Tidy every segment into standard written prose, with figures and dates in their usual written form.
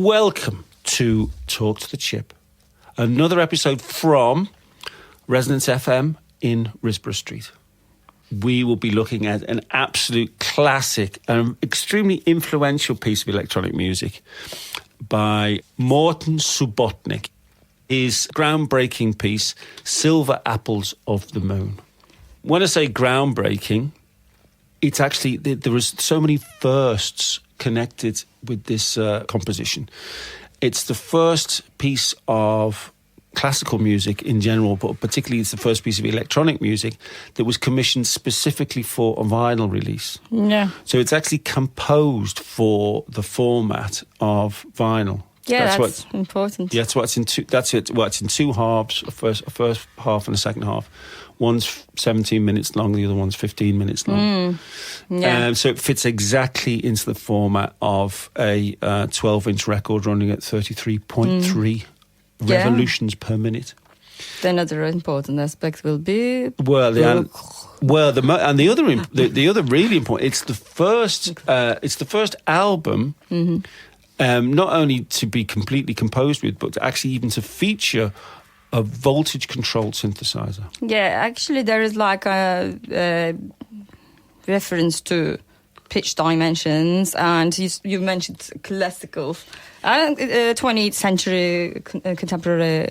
Welcome to Talk to the Chip, another episode from Resonance FM in Risborough Street. We will be looking at an absolute classic and extremely influential piece of electronic music by Morton Subotnick. His groundbreaking piece, Silver Apples of the Moon. When I say groundbreaking, it's actually, there was so many firsts connected with this composition. It's the first piece of classical music in general, but particularly it's the first piece of electronic music that was commissioned specifically for a vinyl release. Yeah. So it's actually composed for the format of vinyl. Yeah, that's important. Yeah, that's what it's in two. That's it. Well, it's in two halves: a first half and a second half. One's 17 minutes long, the other one's 15 minutes long. Yeah. So it fits exactly into the format of a 12-inch record running at 33.3 revolutions per minute. The another important aspect will be the other really important. It's the first album. Not only to be completely composed with, but to actually even to feature a voltage-controlled synthesizer. Yeah, actually there is like a reference to pitch dimensions, and you mentioned classical, 20th century contemporary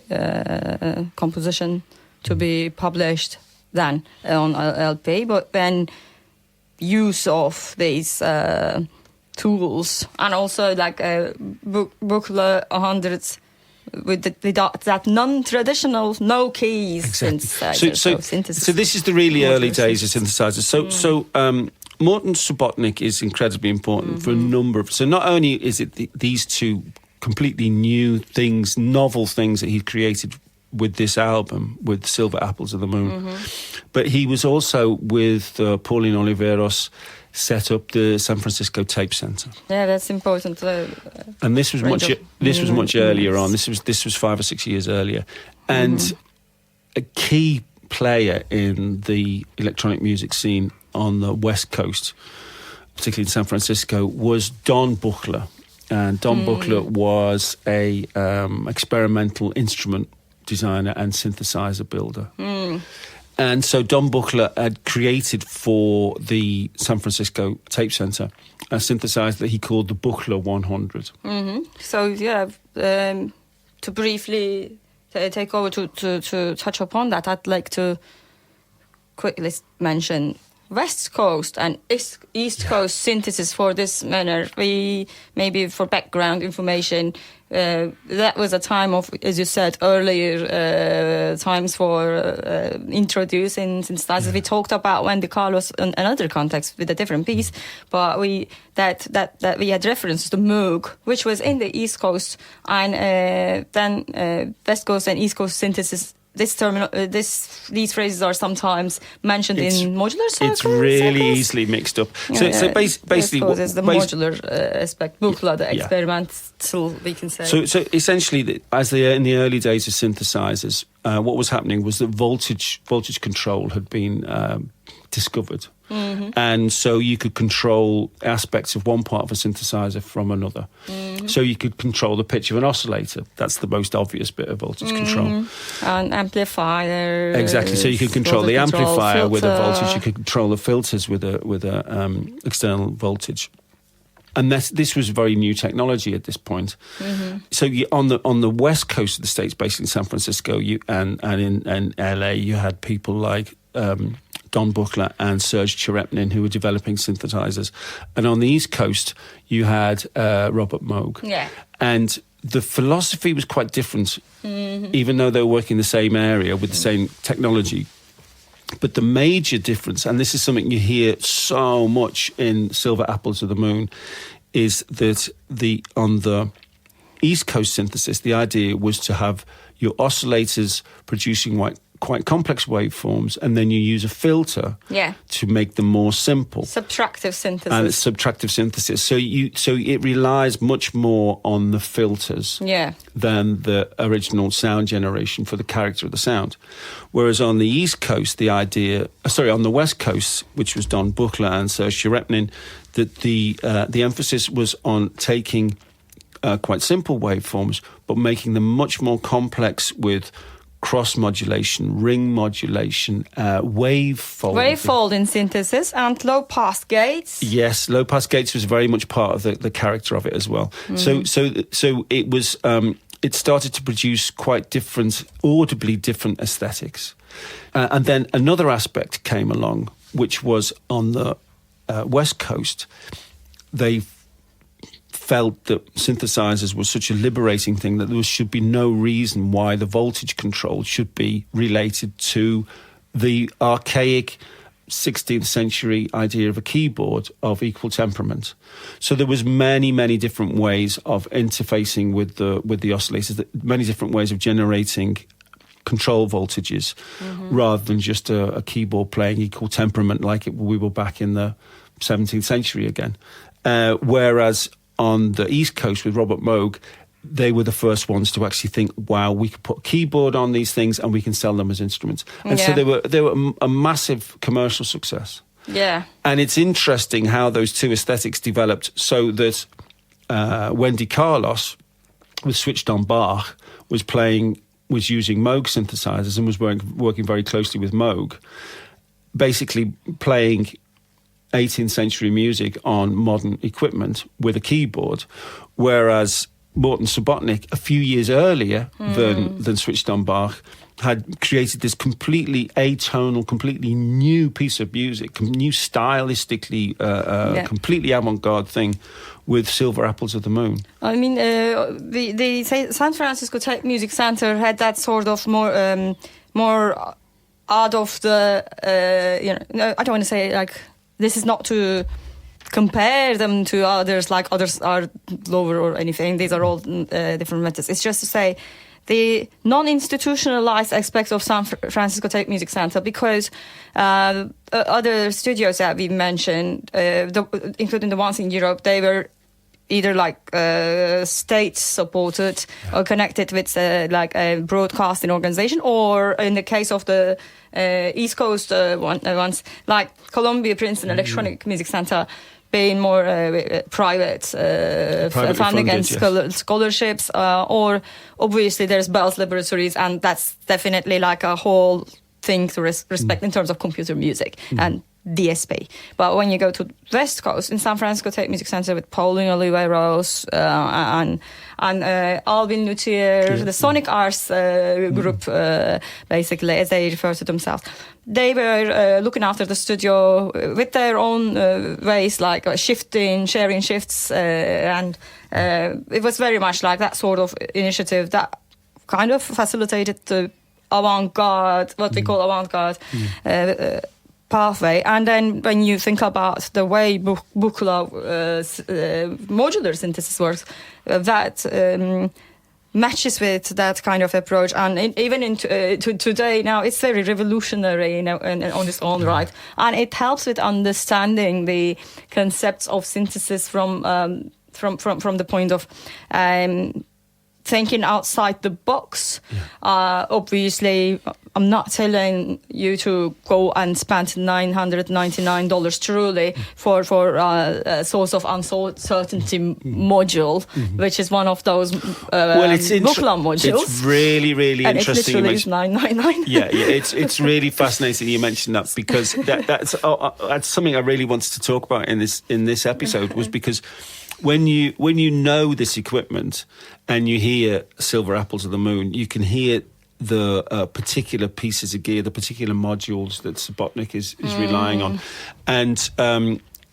composition to be published then on LP, but then use of these tools, and also like a booklet 100 with that non-traditional, no keys synthesizer. So this is the really early days of synthesizers. So Morton Subotnick is incredibly important for a number of... So not only is it these two completely new things, novel things that he created with this album, with Silver Apples of the Moon, but he was also with Pauline Oliveros, set up the San Francisco Tape Center. Yeah, that's important. And this was much earlier on. This was 5 or 6 years earlier, and a key player in the electronic music scene on the West Coast, particularly in San Francisco, was Don Buchler. And Don Buchler was a experimental instrument designer and synthesizer builder. And so Don Buchler had created for the San Francisco Tape Center a synthesizer that he called the Buchler 100. So, yeah, to briefly take over to touch upon that, I'd like to quickly mention West Coast and East Coast synthesis for this manner. Maybe for background information, that was a time of, as you said earlier, times for introducing synthesizers. We talked about when the Carlos in another context with a different piece, but we had reference to Moog, which was in the East Coast, and then West Coast and East Coast synthesis. These phrases are sometimes mentioned in modular circles. It's really easily mixed up. So basically, there's the modular aspect, Buchla, the experimental, we can say. So essentially, in the early days of synthesizers, what was happening was that voltage control had been discovered. And so you could control aspects of one part of a synthesizer from another. So you could control the pitch of an oscillator. That's the most obvious bit of voltage control. An amplifier. Exactly. So you could control the amplifier with a voltage. You could control the filters with a external voltage. And this was very new technology at this point. So on the west coast of the States, basically in San Francisco and in LA, you had people like Don Buchler and Serge Cherepnin, who were developing synthesizers. And on the East Coast, you had Robert Moog. Yeah. And the philosophy was quite different, even though they were working in the same area with the same technology. But the major difference, and this is something you hear so much in Silver Apples of the Moon, is that on the East Coast synthesis, the idea was to have your oscillators producing quite complex waveforms, and then you use a filter to make them more simple. Subtractive synthesis. And it's subtractive synthesis. So it relies much more on the filters than the original sound generation for the character of the sound. Whereas on the East Coast, on the West Coast, which was Don Buchler and Serge Cherepnin, that the emphasis was on taking quite simple waveforms, but making them much more complex with cross modulation, ring modulation, wave folding. Wave folding synthesis and low pass gates. Yes, low pass gates was very much part of the character of it as well. So it was. It started to produce quite different, audibly different aesthetics. And then another aspect came along, which was on the West Coast. They felt that synthesizers were such a liberating thing that there should be no reason why the voltage control should be related to the archaic 16th century idea of a keyboard of equal temperament. So there was many different ways of interfacing with the oscillators, many different ways of generating control voltages, rather than just a keyboard playing equal temperament like we were back in the 17th century again. Whereas on the East Coast with Robert Moog, they were the first ones to actually think, wow, we could put a keyboard on these things and we can sell them as instruments. And so they were a massive commercial success. Yeah. And it's interesting how those two aesthetics developed, so that Wendy Carlos, with Switched on Bach, was using Moog synthesizers and was working very closely with Moog, basically playing 18th century music on modern equipment with a keyboard, whereas Morton Subotnick, a few years earlier than Switched on Bach, had created this completely atonal, completely new piece of music, new stylistically, completely avant-garde thing with Silver Apples of the Moon. I mean, the San Francisco Tape Music Center had that sort of more out of the, I don't want to say like, this is not to compare them to others, like others are lower or anything. These are all different methods. It's just to say the non-institutionalized aspects of San Francisco Tape Music Center, because other studios that we mentioned, including the ones in Europe, they were either like state-supported or connected with like a broadcasting organization, or in the case of the East Coast ones, like Columbia Princeton Electronic Music Center, being more private funding and scholarships, or obviously there's Bell's Laboratories, and that's definitely like a whole thing to respect in terms of computer music and DSP. But when you go to West Coast, in San Francisco Tape Music Center with Pauline Oliveros and Alvin Luthier, the Sonic Arts group, basically, as they refer to themselves, they were looking after the studio with their own ways, like shifting, sharing shifts, and it was very much like that sort of initiative that kind of facilitated the avant-garde, what we call avant-garde pathway. And then when you think about the way Buchla modular synthesis works, that matches with that kind of approach. And even in today now, it's very revolutionary, on its own right. And it helps with understanding the concepts of synthesis from the point of thinking outside the box. Obviously, I'm not telling you to go and spend $999 truly for a source of uncertainty module, which is one of those Buchla modules. It's really and interesting. And it's literally $999. Yeah, it's really fascinating you mentioned that, because that's something I really wanted to talk about in this episode, was because when you know this equipment and you hear Silver Apples of the Moon, you can hear the particular pieces of gear, the particular modules that Subotnick is relying on. And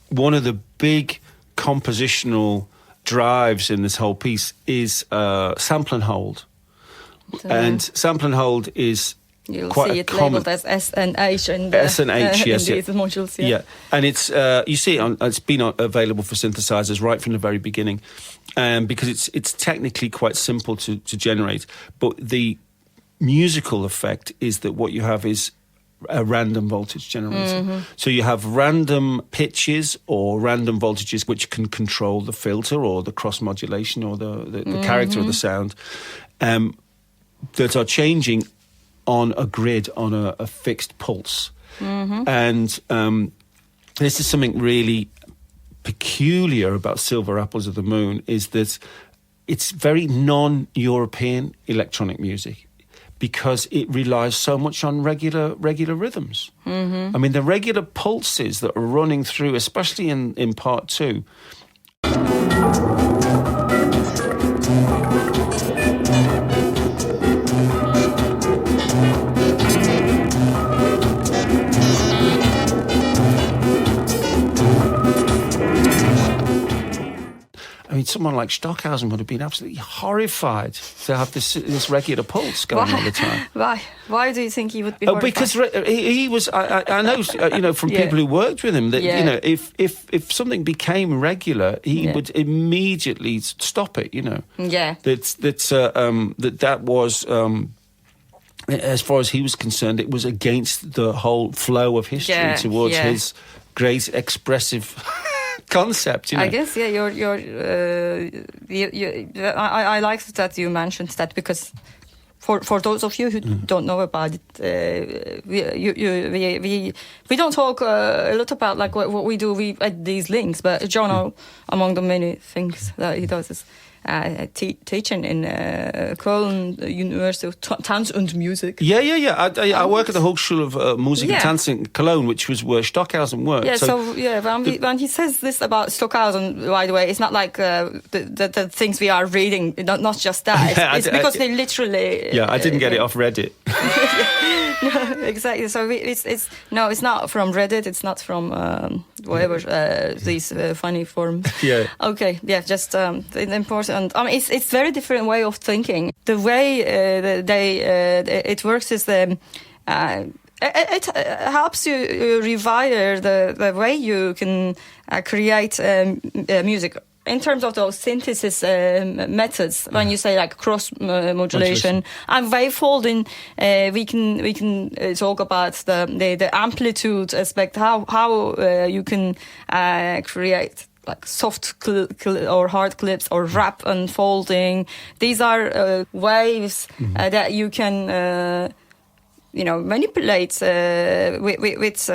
one of the big compositional drives in this whole piece is sample and hold. And sample and hold is You'll quite see it labelled as S and H and S and H, yes, in these modules. Yeah, and it's you see it it's been available for synthesizers right from the very beginning, because it's technically quite simple to generate. But the musical effect is that what you have is a random voltage generator. So you have random pitches or random voltages which can control the filter or the cross modulation or the character of the sound, that are changing on a grid, on a fixed pulse. And this is something really peculiar about Silver Apples of the Moon, is that it's very non-European electronic music because it relies so much on regular rhythms. I mean, the regular pulses that are running through, especially in part 2. I mean, someone like Stockhausen would have been absolutely horrified to have this regular pulse going all the time. Why? Why do you think he would be horrified? Because he was. I know, from people who worked with him that if something became regular, he would immediately stop it. Yeah. That was. As far as he was concerned, it was against the whole flow of history towards his great expressive concept. I guess, I like that you mentioned that, because for those of you who don't know about it, we don't talk a lot about like what we do. We add these links, but Jono, among the many things that he does, is teaching in Köln University of Tanz und Musik. I work at the Hochschule of Musik and Tanz in Cologne, which was where Stockhausen worked. When he says this about Stockhausen, by the way, it's not like the things we are reading, not just that. It's because they literally... I didn't get it off Reddit. No, exactly. So it's not from Reddit. It's not from whatever these funny forums. Yeah. Okay. Yeah. Just important. I mean, it's very different way of thinking. The way it works is it helps you rewire the way you can create music. In terms of those synthesis methods, when you say like cross modulation and wavefolding, we can talk about the amplitude aspect, how you can create like soft or hard clips or rap unfolding. These are waves that you can manipulate with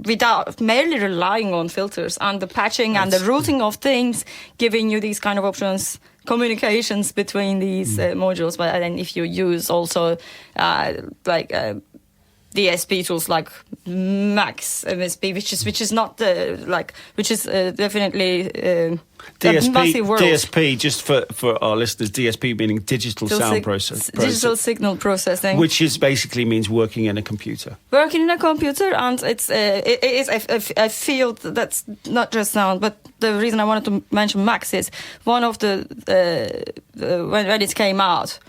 without merely relying on filters and the patching and the routing of things, giving you these kind of options, communications between these modules. But then if you use also DSP tools like Max MSP, which is not definitely DSP, just for our listeners, DSP meaning digital sound processing. Digital signal processing. Which basically means working in a computer. Working in a computer, and it is a field that's not just sound, but the reason I wanted to mention Max is one of the when it came out,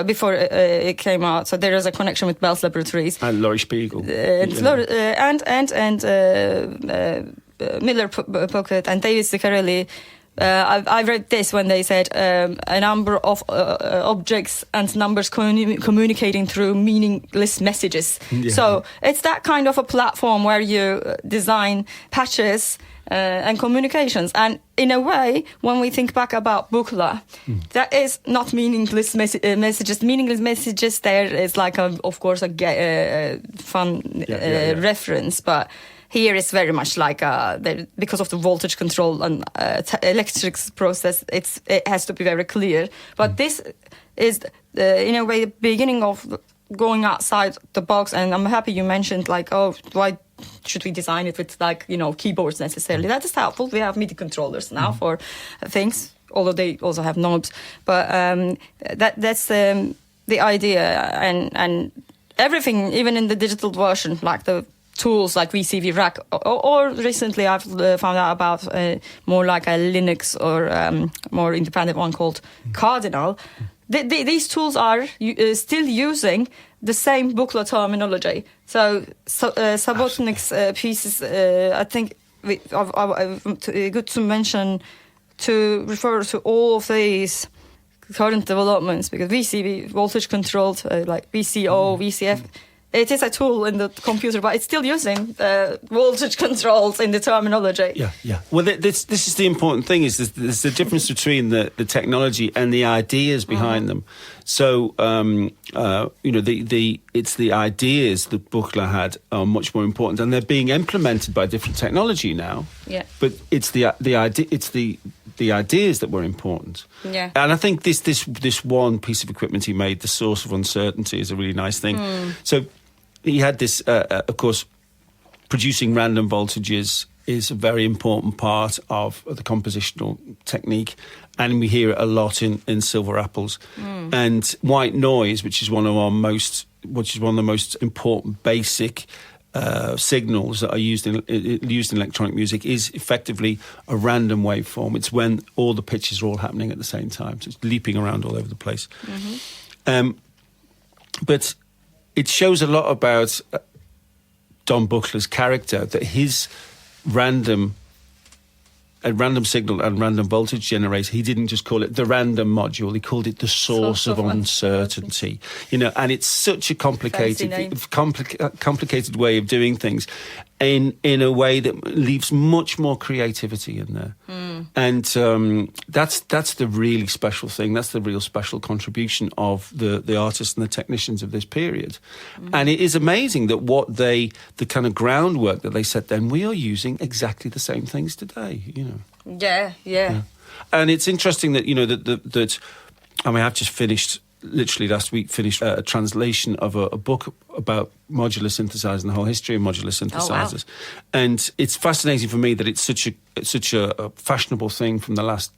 before it came out, so there is a connection with Bell's Laboratories. And Laurie Spiegel. Miller Pocket and David Ciccarelli. I read this when they said a number of objects and numbers communicating through meaningless messages. Yeah. So it's that kind of a platform where you design patches and communications. And in a way, when we think back about Buchla, that is not meaningless messages. Meaningless messages, there is like, of course, a fun reference, but here is very much like because of the voltage control and electrics process, it has to be very clear. But this is, in a way, the beginning of going outside the box. And I'm happy you mentioned, like, why should we design it with, like, keyboards necessarily? That is helpful. We have MIDI controllers now for things, although they also have knobs. But that's the idea. And everything, even in the digital version, like the tools like VCV Rack, or recently I've found out about more like a Linux or more independent one called Cardinal. These tools are still using the same Buchla terminology. So Subotnick's pieces, I think, good to mention, to refer to all of these current developments, because VCV, voltage controlled, like VCO, VCF, it is a tool in the computer, but it's still using voltage controls in the terminology. Yeah. Well, this is the important thing, is there's the difference between the technology and the ideas behind them. So, it's the ideas that Buchla had are much more important, and they're being implemented by different technology now. Yeah. But it's the idea. It's the ideas that were important. Yeah. And I think this one piece of equipment he made, the source of uncertainty, is a really nice thing. So he had this, of course, producing random voltages is a very important part of the compositional technique, and we hear it a lot in Silver Apples. And white noise, which is one of the most important basic signals that are used in electronic music, is effectively a random waveform. It's when all the pitches are all happening at the same time, so it's leaping around all over the place. But it shows a lot about Don Buchler's character, that his random signal and random voltage generator, he didn't just call it the random module, he called it the source of uncertainty. And it's such a complicated way of doing things in a way that leaves much more creativity in there. And that's the really special thing. That's the real special contribution of the artists and the technicians of this period. And it is amazing that the kind of groundwork that they set then, we are using exactly the same things today, Yeah. And it's interesting that, that I've just finished, literally last week, a translation of a book about modular synthesizers and the whole history of modular synthesizers. Oh, wow. And it's fascinating for me that it's such a fashionable thing from the last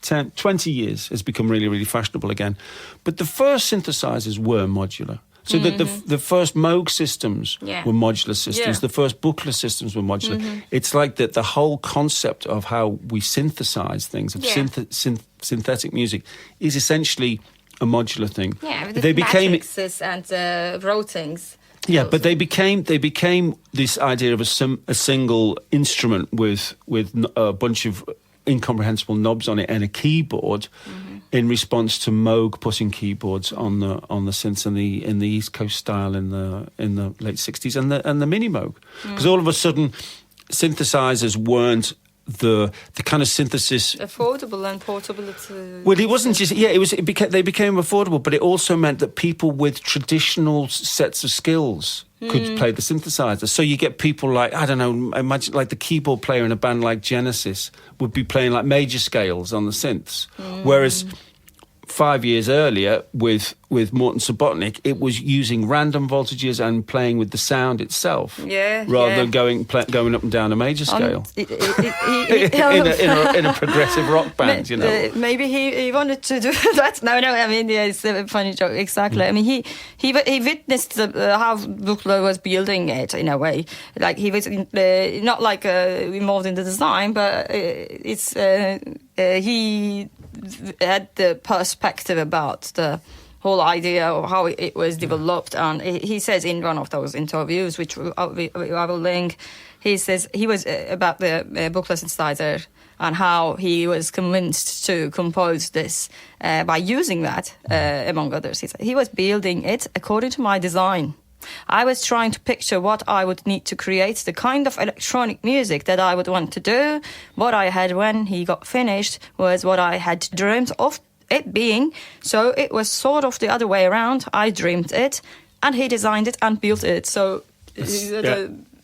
10, 20 years has become really, really fashionable again. But the first synthesizers were modular. So that the first Moog systems were modular systems. Yeah. The first Buchler systems were modular. It's like that the whole concept of how we synthesize things, of synthetic music, is essentially a modular thing. Yeah, with the matrices and routings. Yeah, but they became this idea of a single instrument with a bunch of incomprehensible knobs on it and a keyboard, in response to Moog putting keyboards on the synths in the East Coast style in the late 60s and the Mini Moog, because all of a sudden synthesizers weren't the kind of synthesis affordable and portable. Well, it wasn't just they became affordable, but it also meant that people with traditional sets of skills could play the synthesizer. So you get people like, I don't know, imagine like the keyboard player in a band like Genesis would be playing like major scales on the synths, whereas 5 years earlier with Morton Subotnick, it was using random voltages and playing with the sound itself, rather than going up and down a major scale. In a progressive rock band, Maybe he wanted to do that. No, I mean, it's a funny joke. Exactly. I mean, he witnessed how Buchler was building it in a way. Like he was not like involved in the design, but he had the perspective about the whole idea of how it was developed. And he says in one of those interviews, which I will link, he says he was about the Buchler synthesizer and how he was convinced to compose this by using that, among others. He was building it according to my design. I was trying to picture what I would need to create, the kind of electronic music that I would want to do. What I had when he got finished was what I had dreamed of it being. So it was sort of the other way around. I dreamed it, and he designed it and built it. So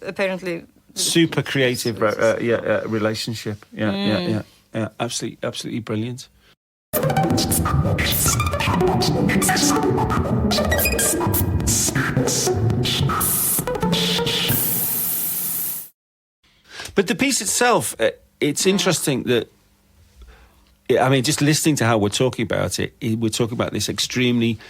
apparently... super creative relationship. Yeah, absolutely brilliant. But the piece itself, it's interesting that, just listening to how we're talking about it, we're talking about this extremely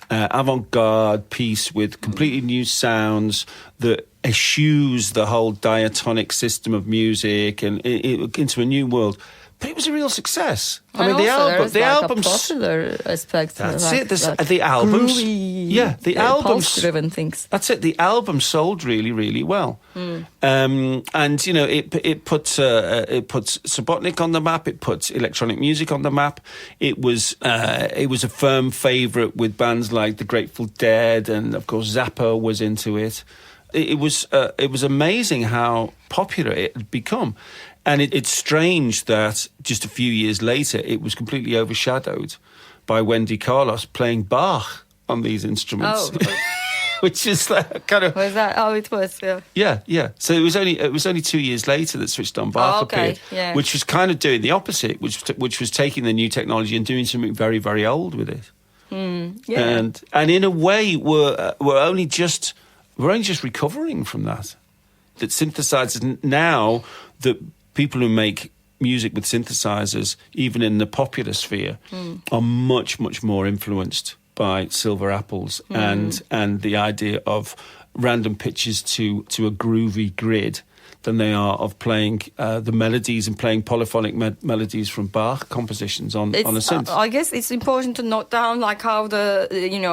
avant-garde piece with completely new sounds that eschews the whole diatonic system of music and into a new world. But it was a real success. The album's popular aspect. That's it. The albums, groovy, pulse-driven things. That's it. The album sold really, really well, and it puts Subotnick on the map. It puts electronic music on the map. It was a firm favourite with bands like the Grateful Dead, and of course Zappa was into it. It was amazing how popular it had become. And it's strange that just a few years later, it was completely overshadowed by Wendy Carlos playing Bach on these instruments. which is like kind of. Was that how it was? Yeah. Yeah. So it was only 2 years later that Switched On Bach appeared, which was kind of doing the opposite, which was taking the new technology and doing something very, very old with it. Yeah. And in a way, we're only just recovering from that. That synthesizers now, that people who make music with synthesizers, even in the popular sphere, are much, much more influenced by silver apples and the idea of random pitches to a groovy grid than they are of playing the melodies and playing polyphonic melodies from Bach compositions on a synth. I guess it's important to note down like how the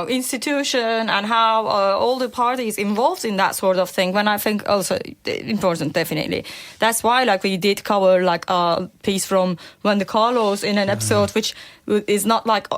institution and how all the parties involved in that sort of thing. When I think also important, definitely. That's why like we did cover like a piece from Wendy Carlos in an episode, which is not like we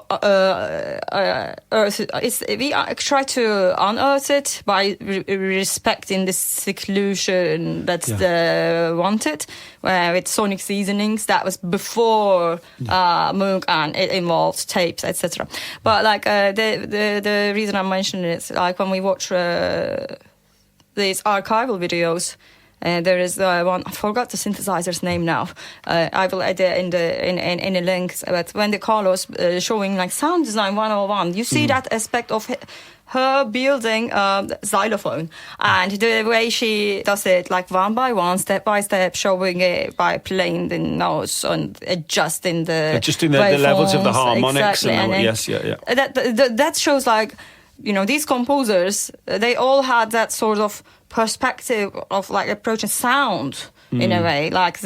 try to unearth it by respecting the seclusion that's wanted with sonic seasonings. That was before Moog, and it involved tapes, etc. But like the reason I'm mentioning it is like when we watch these archival videos. There is one, I forgot the synthesizer's name now. I will add it in the links. But Wendy Carlos showing like sound design 101, you see that aspect of her building xylophone and the way she does it, like one by one, step by step, showing it by playing the notes and adjusting the levels of the harmonics. Exactly. That shows like, these composers, they all had that sort of perspective of like approaching sound in a way, like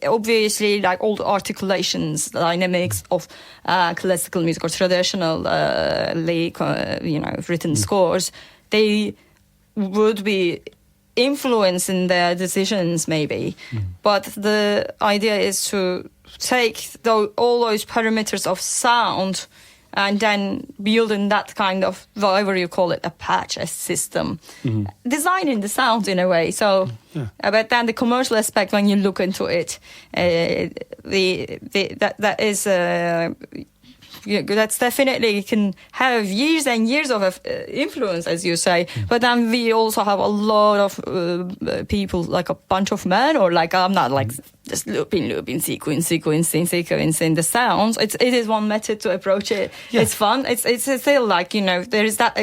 obviously like all the articulations, dynamics of classical music or traditionally written scores, they would be influencing their decisions maybe, but the idea is to take all those parameters of sound and then building that kind of, whatever you call it, a patch, a system, designing the sound in a way. So, but then the commercial aspect, when you look into it, that is that's definitely can have years and years of influence, as you say. But then we also have a lot of people, like a bunch of men, or like I'm not like just looping, sequencing the sounds. It is one method to approach it. Yeah. It's fun. It's still like, there is that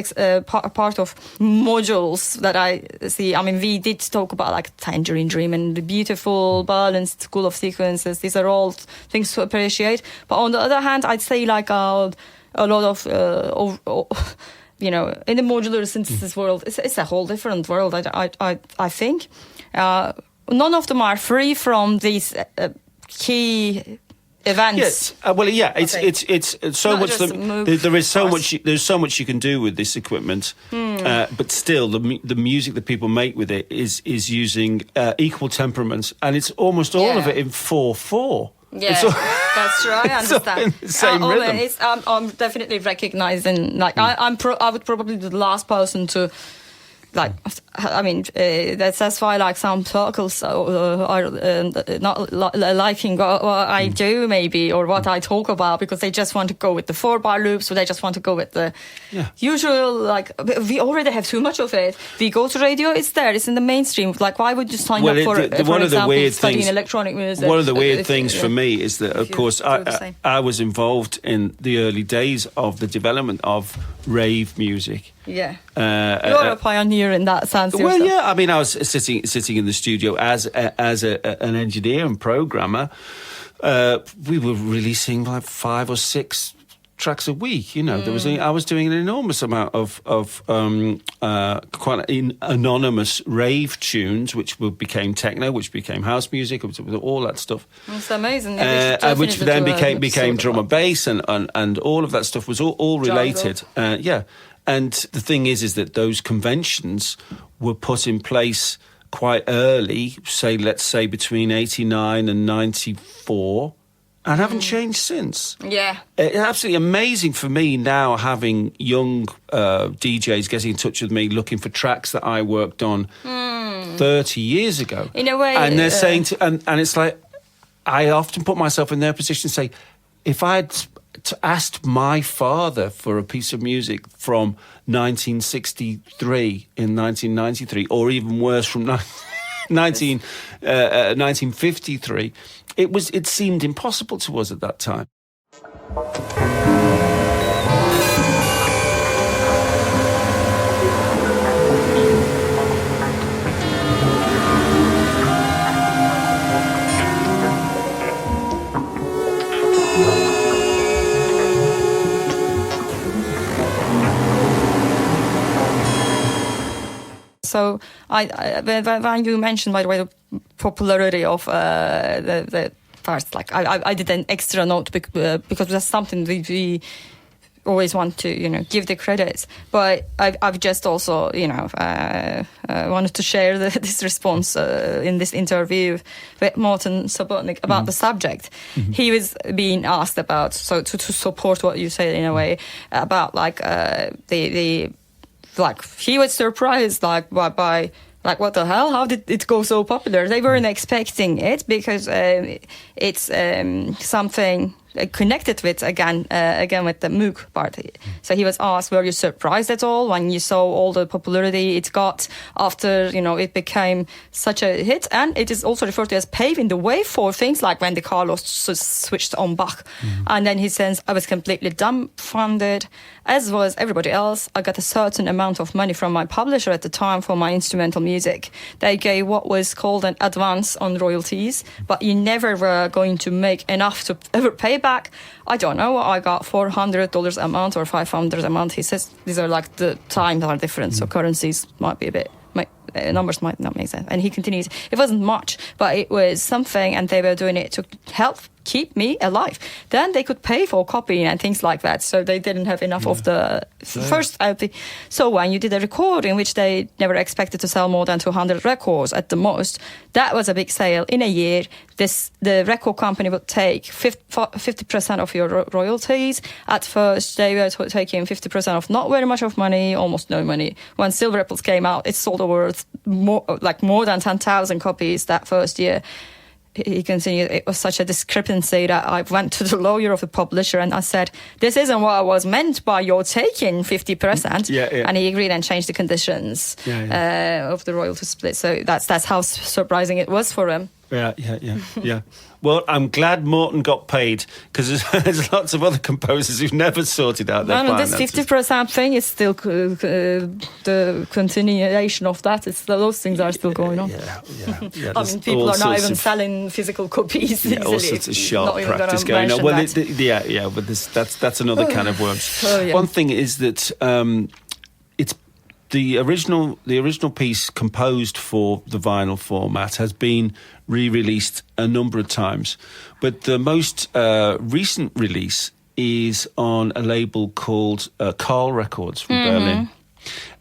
part of modules that I see. I mean, we did talk about like Tangerine Dream and the beautiful balanced school of sequences. These are all things to appreciate. But on the other hand, I'd say like a lot of in the modular synthesis world, it's a whole different world. I think none of them are free from these key events. Yes, it's so much. There's so much you can do with this equipment, but still, the music that people make with it is using equal temperaments, and it's almost all of it in 4/4. Yeah, that's true. I understand. Same rhythm. I'm definitely recognizing. Like, I would probably be the last person to. Like, I mean, that's why like some circles are not liking what I do maybe, or what I talk about, because they just want to go with the 4-bar loops, or they just want to go with the usual, like, we already have too much of it. We go to radio, it's there, it's in the mainstream. Like, why would you sign up for example, studying electronic music? One of the weird things for me is that, of course, I was involved in the early days of the development of rave music. Yeah, you're a pioneer in that sense. Well, yeah. I mean, I was sitting in the studio as an engineer and programmer. We were releasing like 5 or 6 tracks a week. I was doing an enormous amount of quite anonymous rave tunes, which became techno, which became house music, all that stuff. It's amazing. Which then became drum and bass, and all of that stuff was all related. And the thing is that those conventions were put in place quite early, let's say between 89 and 94, and haven't changed since. Yeah. It's absolutely amazing for me now, having young DJs getting in touch with me looking for tracks that I worked on 30 years ago. In a way. And they're saying, and it's like, I often put myself in their position and say, if I'd asked my father for a piece of music from 1963 in 1993, or even worse, from 1953, it seemed impossible to us at that time. So when you mentioned, by the way, the popularity of the first, like I did an extra note because that's something we always want to, give the credits. But I've just also, wanted to share this response in this interview with Morton Subotnick about the subject. Mm-hmm. He was being asked about, so to support what you said in a way, about like he was surprised by what the hell? How did it go so popular? They weren't expecting it because it's something connected with again with the MOOC party. So he was asked, were you surprised at all when you saw all the popularity it got after it became such a hit? And it is also referred to as paving the way for things like when the Carlos switched on Bach. And then he says, I was completely dumbfounded, as was everybody else. I got a certain amount of money from my publisher at the time for my instrumental music. They gave what was called an advance on royalties, but you never were going to make enough to ever pay back. I don't know. I got $400 a month or $500 a month. He says these are like the times are different, so currencies might be a bit. Numbers might not make sense. And he continues, it wasn't much, but it was something, and they were doing it to help keep me alive. Then they could pay for copying and things like that, so they didn't have enough of the first LP. So when you did a recording, which they never expected to sell more than 200 records at the most, that was a big sale. In a year, the record company would take 50% of your royalties. At first, they were taking 50% of not very much of money, almost no money. When Silver Apples came out, it sold over more than 10,000 copies that first year. He continued, it was such a discrepancy that I went to the lawyer of the publisher and I said, this isn't what I was meant by your taking 50%. Yeah. And he agreed and changed the conditions of the royalty split. So that's how surprising it was for him. Yeah. Well, I'm glad Morton got paid, because there's lots of other composers who've never sorted out their finances. This 50% thing is still the continuation of that. Those things are still going on. Yeah. I mean, people are not even selling physical copies easily. All sorts of sharp practice going on. Well, but that's another can of worms. One thing is that it's the original piece composed for the vinyl format has been re-released a number of times, but the most recent release is on a label called Carl Records from Berlin,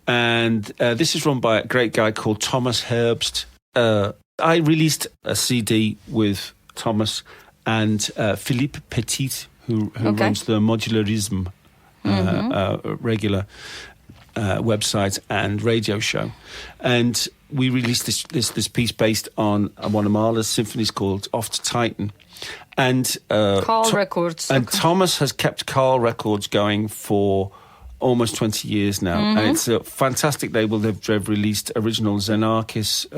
and this is run by a great guy called Thomas Herbst. I released a CD with Thomas and Philippe Petit, who runs the Modularism regular website and radio show, and we released this piece based on one of Mahler's symphonies called Off to Titan, and Carl Records. And Thomas has kept Carl Records going for almost 20 years now, and it's a fantastic label. They've released original Xenakis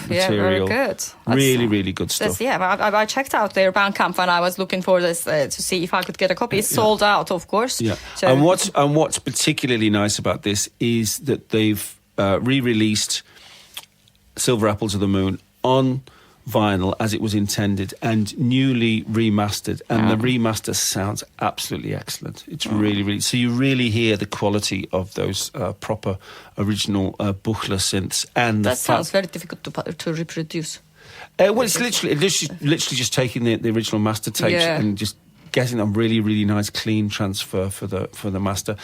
material. Very good. Really good stuff. I checked out their Bandcamp when I was looking for this to see if I could get a copy. It's sold out, of course. Yeah. So, and what's particularly nice about this is that they've re-released Silver Apples of the Moon on vinyl as it was intended and newly remastered, and the remaster sounds absolutely excellent. It's really so you really hear the quality of those proper original Buchla synths, and that sounds very difficult to reproduce. Well, it's literally just taking the original master tapes and just getting a really nice clean transfer for the master,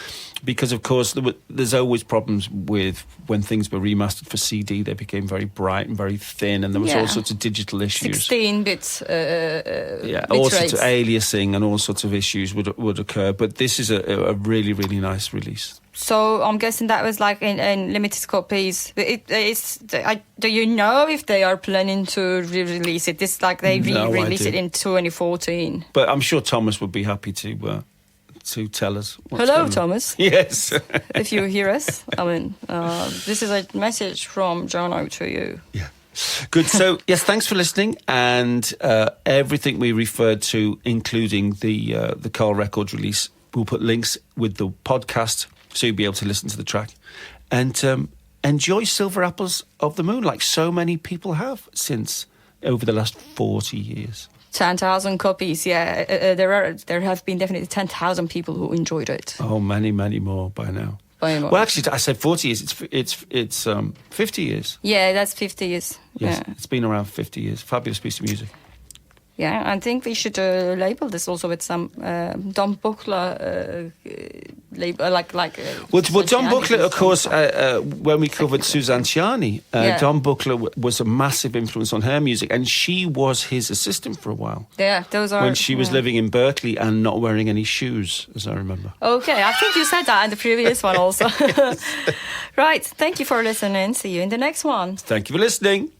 because of course there's always problems with when things were remastered for CD. They became very bright and very thin, and there was all sorts of digital issues. 16 bits. All sorts of aliasing and all sorts of issues would occur. But this is a really nice release. So I'm guessing that was like in limited copies. Do you know if they are planning to re-release it? This like they re-released it in 2014. But I'm sure Thomas would be happy to to tell us what's Hello, going on. Thomas. Yes. If you hear us, I mean, this is a message from Jono to you. Yeah. Good. So, yes, thanks for listening. And everything we referred to, including the Carl Records release, we'll put links with the podcast so you'll be able to listen to the track. And enjoy Silver Apples of the Moon like so many people have since over the last 40 years. 10,000 copies, yeah. There have been definitely 10,000 people who enjoyed it. Oh, many, many more by now. Well, actually, I said 40 years. It's 50 years. Yeah, that's 50 years. Yes, Yeah. It's been around 50 years. Fabulous piece of music. Yeah, I think we should label this also with some Don Buchler label, like. Well, Don Buchler, of course, when we covered Suzanne Ciani, Don Buchler was a massive influence on her music, and she was his assistant for a while. Yeah, those are... When she was living in Berkeley and not wearing any shoes, as I remember. Okay, I think you said that in the previous one also. Right, thank you for listening. See you in the next one. Thank you for listening.